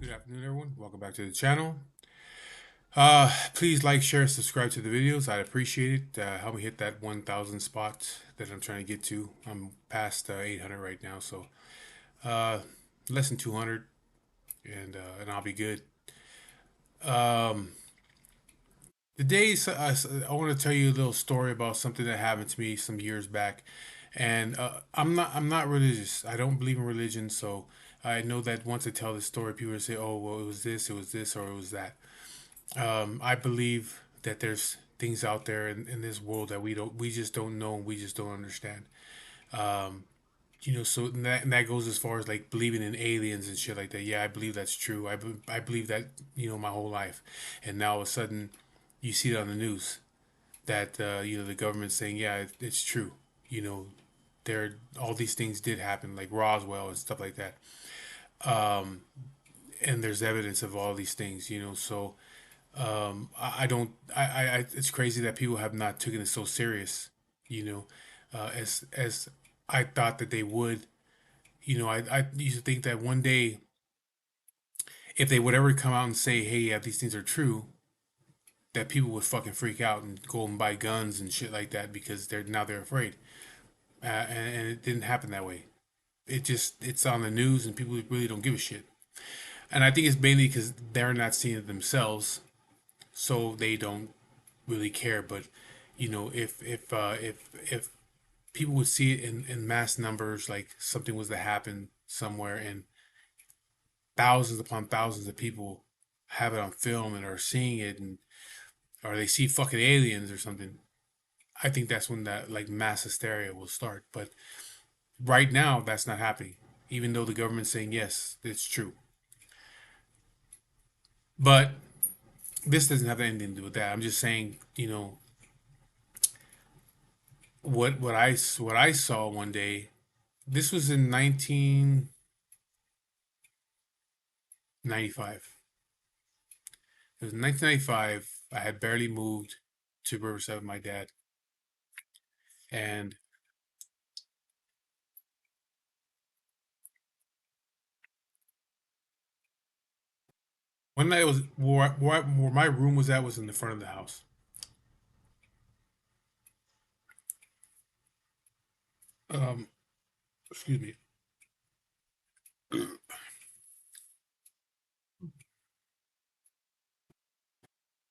Good afternoon, everyone. Welcome back to the channel. Please like, share, subscribe to the videos. I'd appreciate it. Help me hit that 1,000 spot that I'm trying to get to. I'm past 800 right now, so uh, less than 200, and I'll be good. Um, Today, I want to tell you a little story about something that happened to me some years back, and I'm not religious. I don't believe in religion, so I know that once I tell this story, people will say, "Oh, well, it was this, or it was that." I believe that there's things out there in this world that we just don't know, and we just don't understand. Um, so and that goes as far as like believing in aliens and shit like that. Yeah, I believe that's true. I believe that my whole life, and now all of a sudden, you see it on the news that the government's saying, yeah, it's true. You know, there all these things did happen, like Roswell and stuff like that. Um, and there's evidence of all these things. So I don't. It's crazy that people have not taken it so serious. You know, as I thought that they would. I used to think that one day, if they would ever come out and say, "Hey, yeah, these things are true," that people would fucking freak out and go and buy guns and shit like that because they're afraid. And it didn't happen that way. It's on the news and people really don't give a shit. And I think it's mainly because they're not seeing it themselves, so they don't really care. But if people would see it in mass numbers, like something was to happen somewhere, and thousands upon thousands of people have it on film and are seeing it, and or they see fucking aliens or something, I think that's when that like mass hysteria will start. But right now, that's not happening, even though the government's saying yes, it's true. But this doesn't have anything to do with that. I'm just saying, what I saw one day. This was in 1995. It was 1995. I had barely moved to Riverside with my dad, and one night was where my room was at was in the front of the house. Um, Excuse me.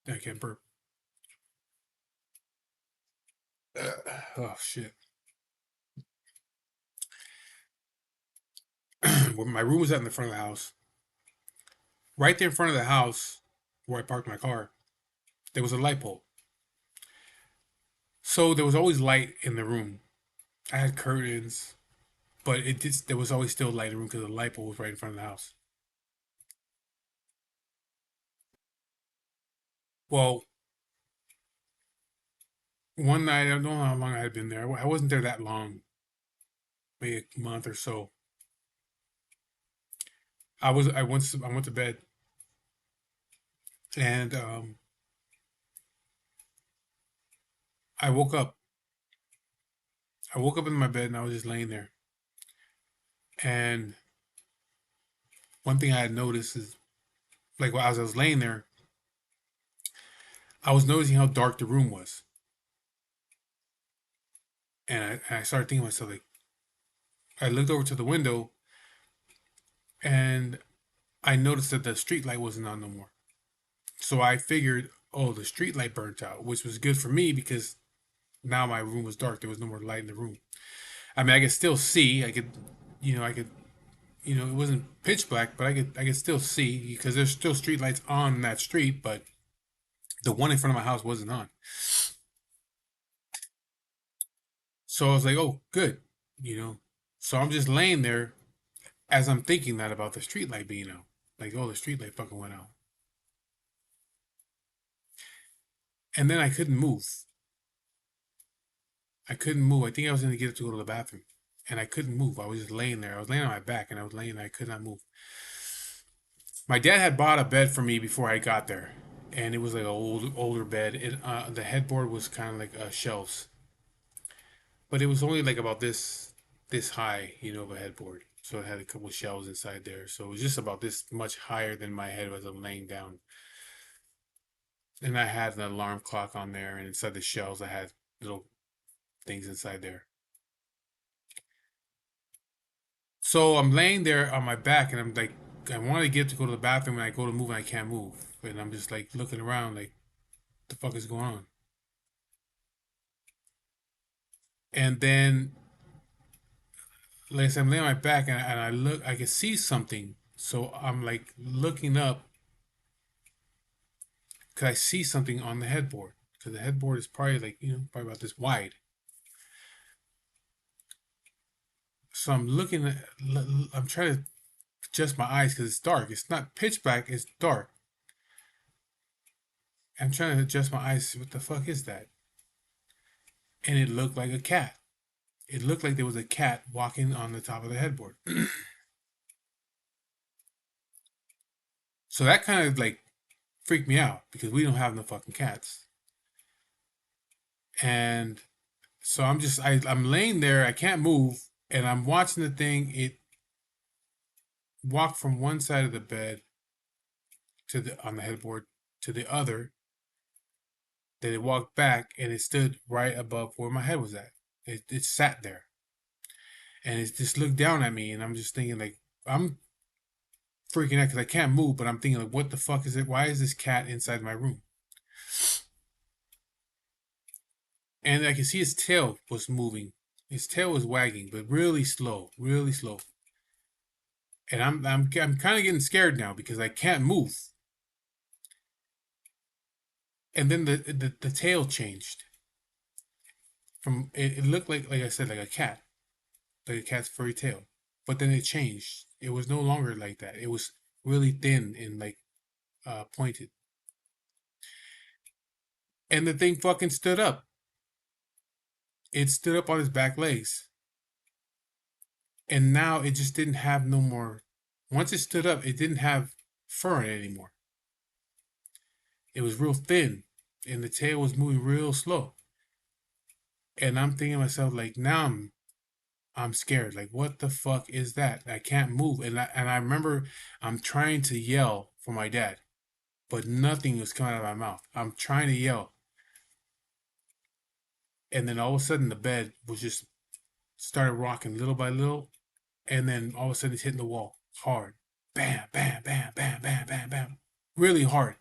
I can't burp. Oh shit. Where my room was at in the front of the house, right there in front of the house where I parked my car, there was a light pole. So there was always light in the room. I had curtains, but there was always still light in the room because the light pole was right in front of the house. Well, one night, I don't know how long I had been there. I wasn't there that long, maybe a month or so. I went to bed, and I woke up. I woke up in my bed and I was just laying there. And one thing I had noticed is, like, as I was laying there, I was noticing how dark the room was, and I started thinking to myself, like, I looked over to the window, and I noticed that the street light wasn't on no more. So I figured, oh, the street light burnt out, which was good for me because now my room was dark. There was no more light in the room. I mean, I could still see. I could, it wasn't pitch black, but I could still see because there's still street lights on that street, but the one in front of my house wasn't on. So I was like, oh, good, you know. So I'm just laying there as I'm thinking that about the street light being out. Like, oh, the street light fucking went out. And then I couldn't move. I couldn't move. I think I was going to get up to go to the bathroom. And I couldn't move. I was just laying there. I was laying on my back and I was laying there. I could not move. My dad had bought a bed for me before I got there. And it was like an older bed. The headboard was kind of like shelves. But it was only like about this high, of a headboard. So it had a couple of shelves inside there. So it was just about this much higher than my head as I'm laying down. And I had an alarm clock on there, and inside the shelves I had little things inside there. So I'm laying there on my back, and I'm like, I want to get to go to the bathroom, and I go to move, and I can't move, and I'm just like looking around, like, what the fuck is going on? And then, like I said, I'm laying on my back, and I look, I can see something. So I'm like looking up, cause I see something on the headboard, cause the headboard is probably like probably about this wide. So I'm looking at, I'm trying to adjust my eyes because it's dark. It's not pitch black, it's dark. I'm trying to adjust my eyes. What the fuck is that? And it looked like a cat. It looked like there was a cat walking on the top of the headboard. So that kind of like freaked me out because we don't have no fucking cats. And so I'm laying there, I can't move, and I'm watching the thing. It walked from one side of the bed to the on the headboard to the other. Then it walked back and it stood right above where my head was at. It sat there and it just looked down at me, and I'm just thinking like I'm freaking out because I can't move, but I'm thinking like, what the fuck is it? Why is this cat inside my room? And I can see his tail was moving. His tail was wagging, but really slow, really slow. And I'm kind of getting scared now because I can't move. And then the tail changed from it looked like I said like a cat's furry tail, but then it changed. It was no longer like that. It was really thin and like pointed. And the thing fucking stood up. It stood up on its back legs. And now it just didn't have no more. Once it stood up, it didn't have fur in it anymore. It was real thin, and the tail was moving real slow. And I'm thinking to myself, like, now I'm scared. Like, what the fuck is that? I can't move. And I remember I'm trying to yell for my dad, but nothing was coming out of my mouth. I'm trying to yell, and then all of a sudden the bed was just started rocking little by little, and then all of a sudden it's hitting the wall hard, bam, bam, bam, bam, bam, bam, bam, really hard.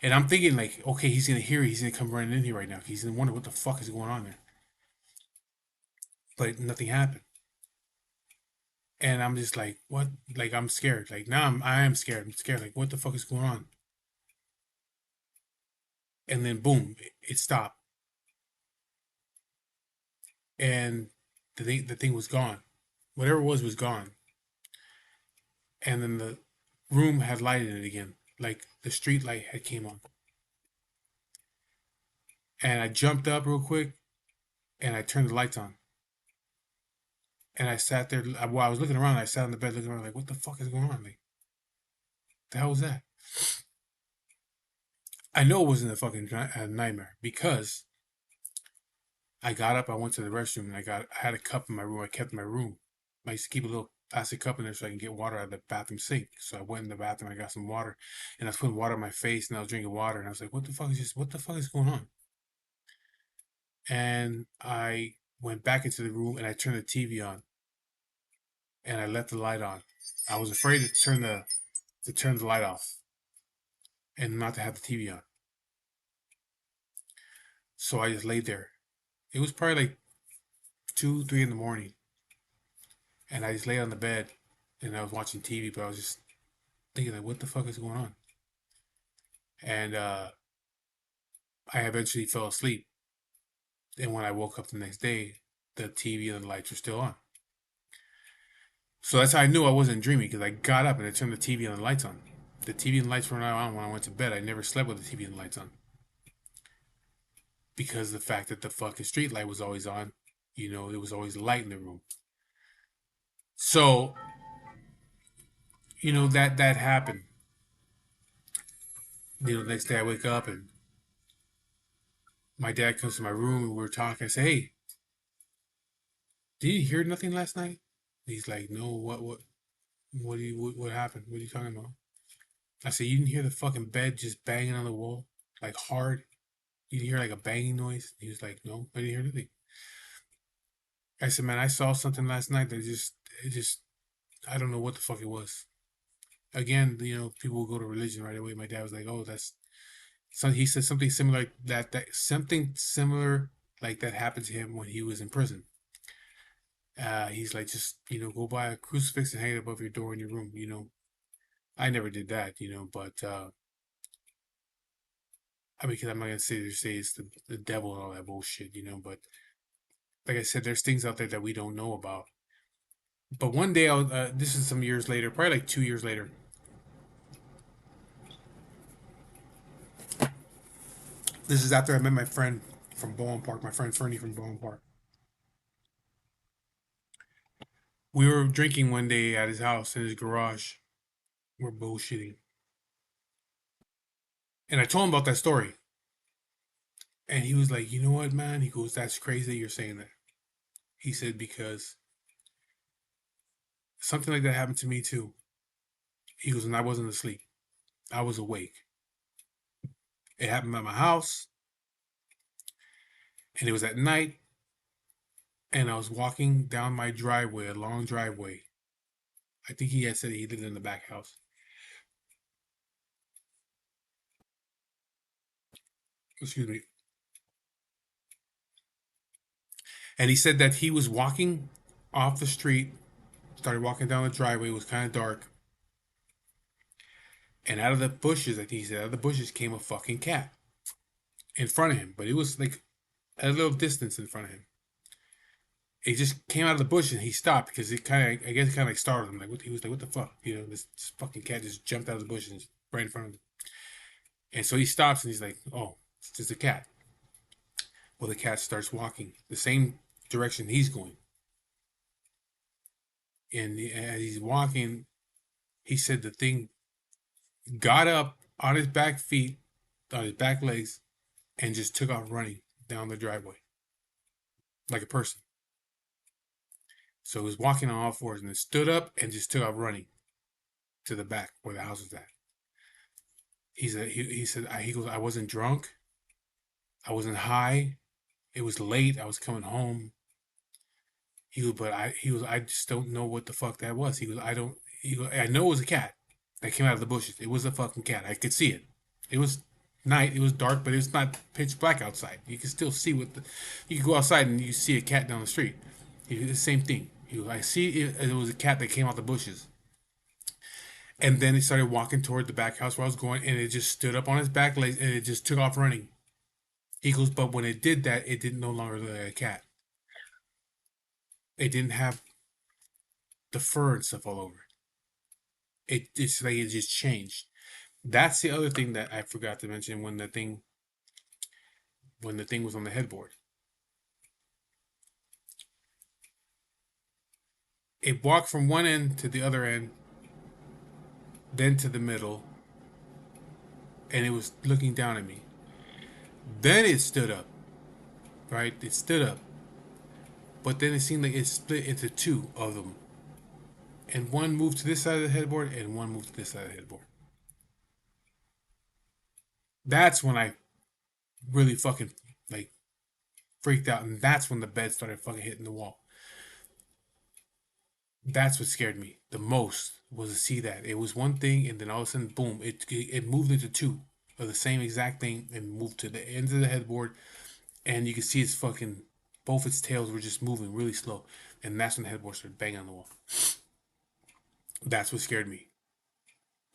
And I'm thinking like, okay, he's gonna hear it. He's gonna come running in here right now. He's gonna wonder what the fuck is going on there. But nothing happened. And I'm just like, what? Like I'm scared. Like now I am scared. I'm scared. Like what the fuck is going on? And then boom, it stopped. And the thing was gone. Whatever it was gone. And then the room had light in it again. Like the street light had came on. And I jumped up real quick and I turned the lights on. And I sat there while I was looking around. I sat on the bed looking around, like, what the fuck is going on? Like, the hell was that? I know it wasn't a fucking nightmare because I got up, I went to the restroom, and I had a cup in my room. I kept in my room. I used to keep a little plastic cup in there so I can get water out of the bathroom sink. So I went in the bathroom, I got some water, and I was putting water on my face, and I was drinking water, and I was like, what the fuck is this? What the fuck is going on? And I went back into the room and I turned the TV on, and I left the light on. I was afraid to turn the light off and not to have the TV on. So I just laid there. It was probably like 2, 3 in the morning, and I just lay on the bed and I was watching TV, but I was just thinking like, what the fuck is going on? And I eventually fell asleep. And when I woke up the next day, the TV and the lights were still on. So that's how I knew I wasn't dreaming because I got up and I turned the TV and the lights on. The TV and lights were not on when I went to bed. I never slept with the TV and lights on. because of the fact that the fucking street light was always on. You know, there was always light in the room. So, you know, that happened. You know, the next day I wake up and my dad comes to my room and we're talking. I say, "Hey, did you hear nothing last night?" He's like, "No, what happened? What are you talking about?" I said, "You didn't hear the fucking bed just banging on the wall, like hard? You didn't hear like a banging noise?" He was like, "No, I didn't hear anything." I said, "Man, I saw something last night that it just, I don't know what the fuck it was." Again, you know, people will go to religion right away. My dad was like, "Oh, that's," so he said something similar like that something similar like that happened to him when he was in prison. He's like, just, you know, go buy a crucifix and hang it above your door in your room. You know, I never did that, you know, but I mean, because I'm not gonna say it's the devil and all that bullshit, you know. But like I said, there's things out there that we don't know about. But one day, this is some years later, probably like 2 years later. This is after I met my friend from Bowen Park, my friend Fernie from Bowen Park. We were drinking one day at his house in his garage. We're bullshitting. And I told him about that story. And he was like, "You know what, man?" He goes, "That's crazy that you're saying that." He said, "Because something like that happened to me too." He goes, "And I wasn't asleep. I was awake. It happened at my house, and it was at night, and I was walking down my driveway, a long driveway." I think he had said he lived in the back house. Excuse me. And he said that he was walking off the street, started walking down the driveway. It was kind of dark. And out of the bushes, I think he said, out of the bushes came a fucking cat in front of him. But it was like at a little distance in front of him. It just came out of the bush and he stopped because it kind of, I guess, it kind of like startled him. Like, what, he was like, "What the fuck?" You know, this fucking cat just jumped out of the bush and right in front of him. And so he stops and he's like, "Oh, it's just a cat." Well, the cat starts walking the same direction he's going. And as he's walking, he said the thing got up on his back feet, on his back legs, and just took off running down the driveway like a person. So he was walking on all fours and then stood up and just took off running to the back where the house was at. He said, he goes, "I wasn't drunk. I wasn't high. It was late. I was coming home." He was, "I just don't know what the fuck that was." He goes, "I don't." He goes, "I know it was a cat that came out of the bushes. It was a fucking cat. I could see it. It was night. It was dark, but it's not pitch black outside. You can still see what the. You can go outside and you see a cat down the street. The same thing. He goes, "I see it. It was a cat that came out the bushes." And then he started walking toward the back house where I was going, and it just stood up on its back legs and it just took off running. He goes, "But when it did that, it didn't no longer look like a cat. It didn't have the fur and stuff all over it. It's like it just changed." That's the other thing that I forgot to mention when the thing was on the headboard. It walked from one end to the other end, then to the middle, and it was looking down at me. Then it stood up, right? It stood up, but then it seemed like it split into two of them, and one moved to this side of the headboard, and one moved to this side of the headboard. That's when I really fucking like freaked out, and that's when the bed started fucking hitting the wall. That's what scared me the most, was to see that it was one thing, and then all of a sudden, boom! It moved into two of the same exact thing, and moved to the ends of the headboard, and you could see its fucking both its tails were just moving really slow, and that's when the headboard started banging on the wall. That's what scared me,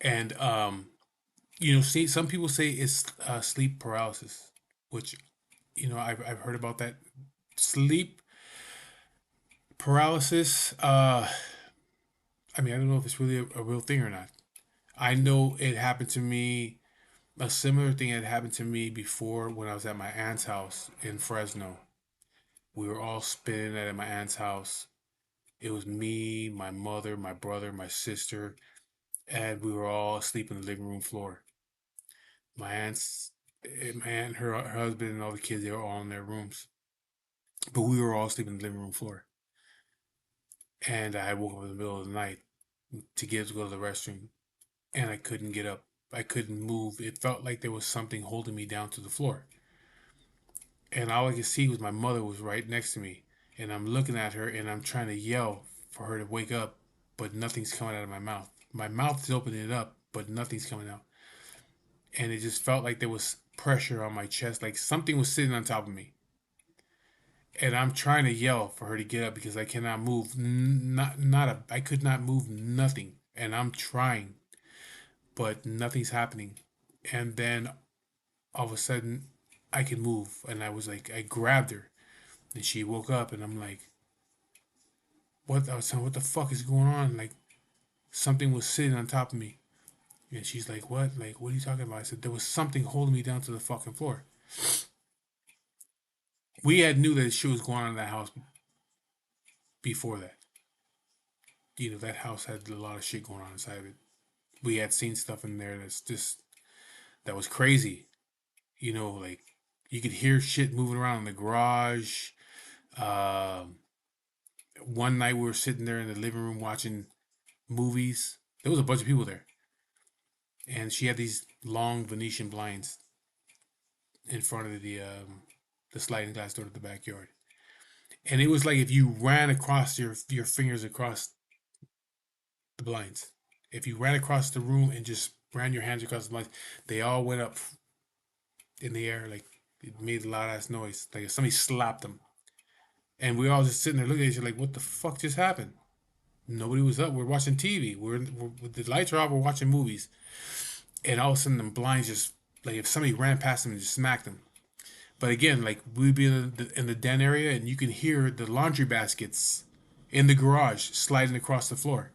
and you know, see, some people say it's sleep paralysis, which, you know, I've heard about that sleep paralysis. I mean, I don't know if it's really a real thing or not. I know it happened to me a similar thing had happened to me before when I was at my aunt's house in Fresno. We were all spending it at my aunt's house. It was me, my mother, my brother, my sister, and we were all asleep on the living room floor. My aunt's, my aunt, her husband, and all the kids, they were all in their rooms, but we were all sleeping on the living room floor. And I woke up in the middle of the night to go to the restroom, and I couldn't get up. I couldn't move. It felt like there was something holding me down to the floor. And all I could see was my mother was right next to me. And I'm looking at her and I'm trying to yell for her to wake up, but nothing's coming out of my mouth. My mouth is opening up, but nothing's coming out. And it just felt like there was pressure on my chest, like something was sitting on top of me. And I'm trying to yell for her to get up because I cannot move. I could not move nothing. And I'm trying, but nothing's happening. And then all of a sudden, I can move. And I was like, I grabbed her and she woke up and I'm like, what? I was saying, what the fuck is going on? Like, something was sitting on top of me. And she's like, what? Like, what are you talking about? I said, there was something holding me down to the fucking floor. We had knew that shit was going on in that house before that. You know, that house had a lot of shit going on inside of it. We had seen stuff in there that was crazy. You know, like, you could hear shit moving around in the garage. Um, One night we were sitting there in the living room watching movies. There was a bunch of people there. And she had these long Venetian blinds in front of the sliding glass door to the backyard. And it was like if you ran across your fingers across the blinds. If you ran across the room and just ran your hands across the blinds, they all went up in the air like it made a loud ass noise, like if somebody slapped them. And we all just sitting there looking at each other like, what the fuck just happened? Nobody was up. We're watching TV. We're the lights are off. We're watching movies, and all of a sudden the blinds just like if somebody ran past them and just smacked them. But again, like we'd be in the den area, and you can hear the laundry baskets in the garage sliding across the floor.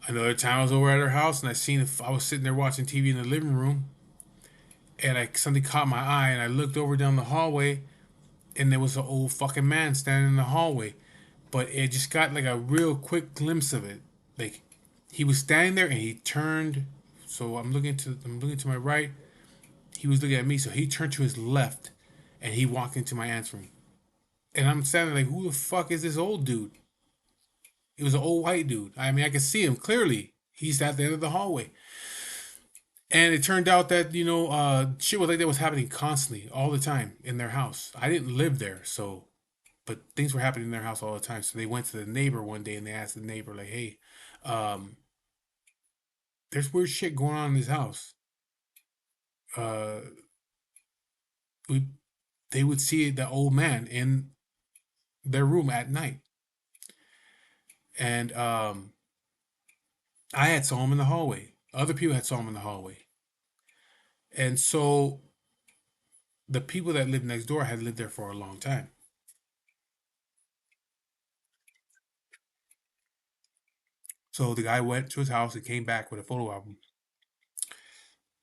Another time I was over at her house, and I was sitting there watching TV in the living room, and something caught my eye, and I looked over down the hallway, and there was an old fucking man standing in the hallway. But it just got like a real quick glimpse of it. Like he was standing there and he turned. So I'm looking to my right. He was looking at me, so he turned to his left, and he walked into my aunt's room. And I'm standing like, who the fuck is this old dude? It was an old white dude. I mean, I could see him clearly. He's at the end of the hallway. And it turned out that, shit was like that was happening constantly, all the time in their house. I didn't live there, so, but things were happening in their house all the time. So they went to the neighbor one day and they asked the neighbor, like, hey, um, there's weird shit going on in this house. Uh, we, they would see the old man in their room at night. And I had saw him in the hallway. Other people had saw him in the hallway. And so the people that lived next door had lived there for a long time. So the guy went to his house and came back with a photo album.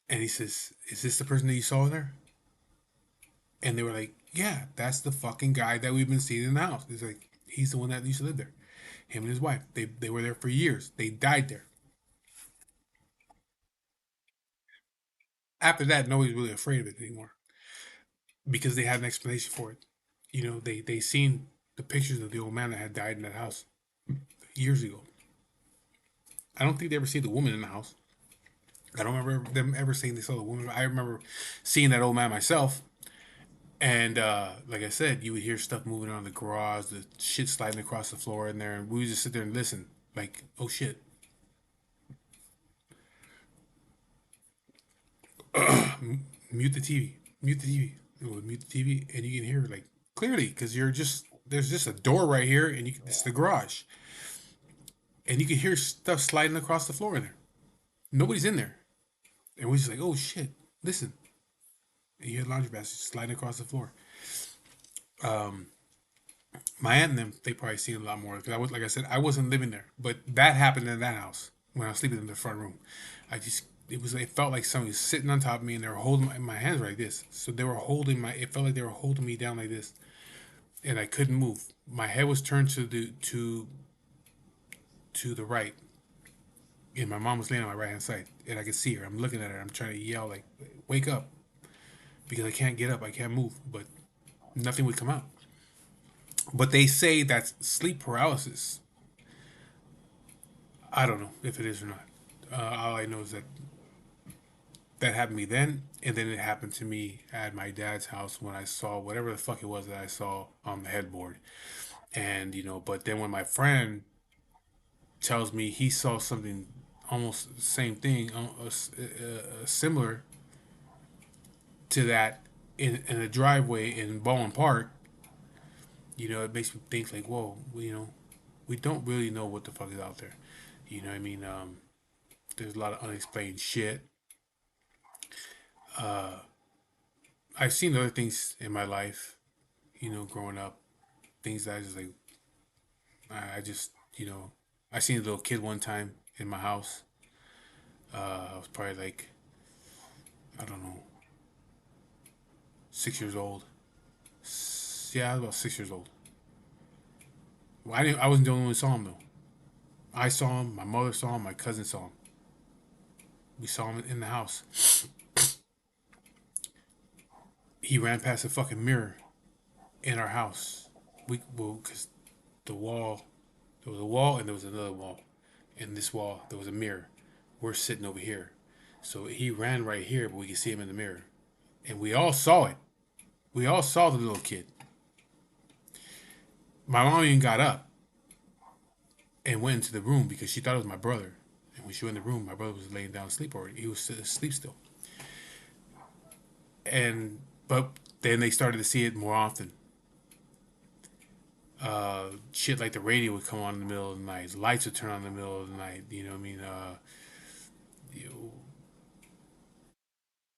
And he says, is this the person that you saw in there? And they were like, yeah, that's the fucking guy that we've been seeing in the house. He's like, he's the one that used to live there. Him and his wife. They were there for years. They died there. After that, nobody's really afraid of it anymore because they had an explanation for it. They seen the pictures of the old man that had died in that house years ago. I don't think they ever see the woman in the house. I don't remember them ever saying they saw the woman. I remember seeing that old man myself. And like I said, you would hear stuff moving around the garage, the shit sliding across the floor in there, and we would just sit there and listen. Like, oh shit. Mute the TV. Mute the TV. It would mute the TV, and you can hear like clearly because there's just a door right here, and it's the garage, and you can hear stuff sliding across the floor in there. Nobody's in there, and we're just like, oh shit, listen. And you hear laundry baskets sliding across the floor. Um, my aunt and them, they probably seen a lot more because like I said, I wasn't living there, but that happened in that house when I was sleeping in the front room. I just it felt like somebody was sitting on top of me and they were holding my hands like this. So they were holding it felt like they were holding me down like this, and I couldn't move. My head was turned to the right, and my mom was laying on my right hand side, and I could see her. I'm looking at her. I'm trying to yell like, "Wake up!" Because I can't get up. I can't move, but nothing would come out. But they say that's sleep paralysis. I don't know if it is or not. All I know is that that happened to me then, and then it happened to me at my dad's house when I saw whatever the fuck it was that I saw on the headboard. And but then when my friend tells me he saw something almost the same thing, similar to that in a driveway in Baldwin Park, it makes me think like, whoa, we don't really know what the fuck is out there. You know what I mean? There's a lot of unexplained shit. I've seen other things in my life, growing up, things that I just like, I just, I seen a little kid one time in my house. I was probably like, I don't know, 6 years old. Yeah, I was about 6 years old. Well, I wasn't the only one who saw him though. I saw him. My mother saw him. My cousin saw him. We saw him in the house. He ran past a fucking mirror in our house. Because the wall, there was a wall and there was another wall. In this wall, there was a mirror. We're sitting over here. So he ran right here, but we could see him in the mirror. And we all saw it. We all saw the little kid. My mom even got up and went into the room because she thought it was my brother. And when she went in the room, my brother was laying down asleep already. He was asleep still. But then they started to see it more often. Shit like the radio would come on in the middle of the night. Lights would turn on in the middle of the night. You know what I mean? You know,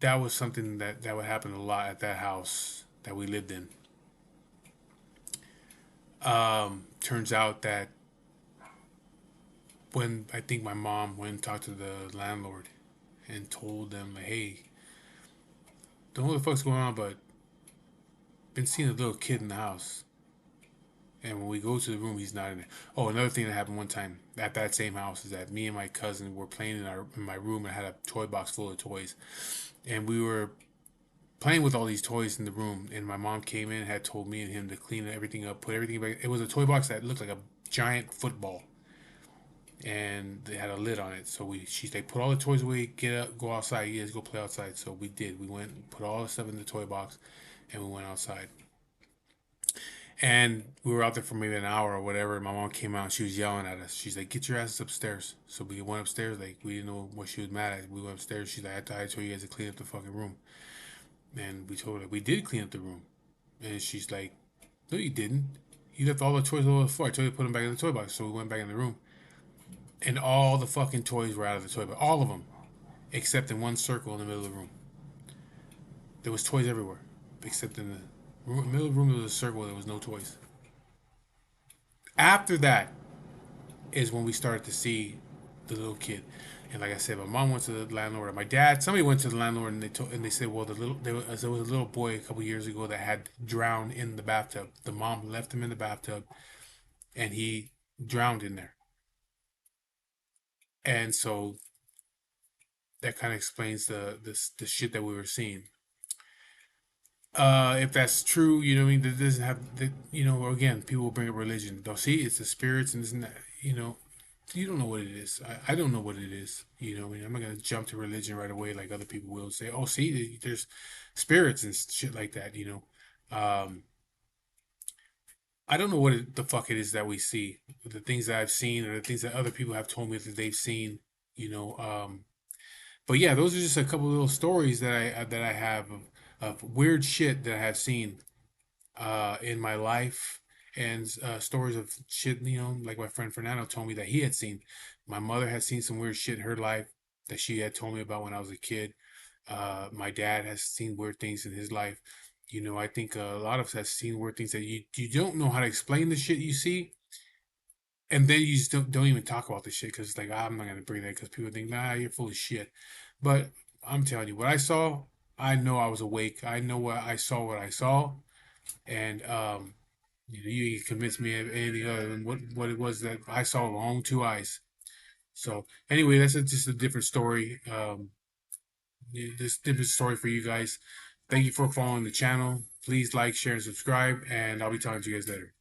that was something that would happen a lot at that house that we lived in. Turns out that when I think my mom went and talked to the landlord and told them like, hey, don't know what the fuck's going on, but been seeing a little kid in the house. And when we go to the room, he's not in there. Oh, another thing that happened one time at that same house is that me and my cousin were playing in my room and had a toy box full of toys, and we were playing with all these toys in the room. And my mom came in and had told me and him to clean everything up, put everything back. It was a toy box that looked like a giant football, and they had a lid on it. So they put all the toys away, get up, go outside. You guys go play outside. So we did. We went, put all the stuff in the toy box, and we went outside. And we were out there for maybe an hour or whatever. My mom came out and she was yelling at us. She's like, "Get your asses upstairs." So we went upstairs. Like we didn't know what she was mad at. We went upstairs. She's like, "I told you guys to clean up the fucking room." And we told her we did clean up the room. And she's like, "No, you didn't. You left all the toys all over the floor. I told you to put them back in the toy box." So we went back in the room, and all the fucking toys were out of the toy box. All of them, except in one circle in the middle of the room. There was toys everywhere, except in the middle of the room there was a circle. There was no toys. After that, is when we started to see the little kid. And like I said, my mom went to the landlord. My dad, somebody went to the landlord and they said, well, there was a little boy a couple years ago that had drowned in the bathtub. The mom left him in the bathtub, and he drowned in there. And so that kind of explains the shit that we were seeing. If that's true, you know, what I mean, that doesn't have that. Again, people will bring up religion. They'll see it's the spirits and this and that. You don't know what it is. I don't know what it is. I mean, I'm not gonna jump to religion right away like other people will say. Oh, see, there's spirits and shit like that. I don't know the fuck it is that we see. The things that I've seen or the things that other people have told me that they've seen. You know, but yeah, those are just a couple of little stories that I have of weird shit that I have seen in my life, and stories of shit, like my friend Fernando told me that he had seen. My mother had seen some weird shit in her life that she had told me about when I was a kid. My dad has seen weird things in his life. I think a lot of us have seen weird things that you don't know how to explain the shit you see, and then you just don't even talk about this shit because it's like, I'm not gonna bring that because people think, nah, you're full of shit. But I'm telling you, what I saw, I know I was awake. I know what I saw, and you can convince me of anything other than what it was that I saw with my own two eyes. So anyway, just a different story. This different story for you guys. Thank you for following the channel. Please like, share, and subscribe, and I'll be talking to you guys later.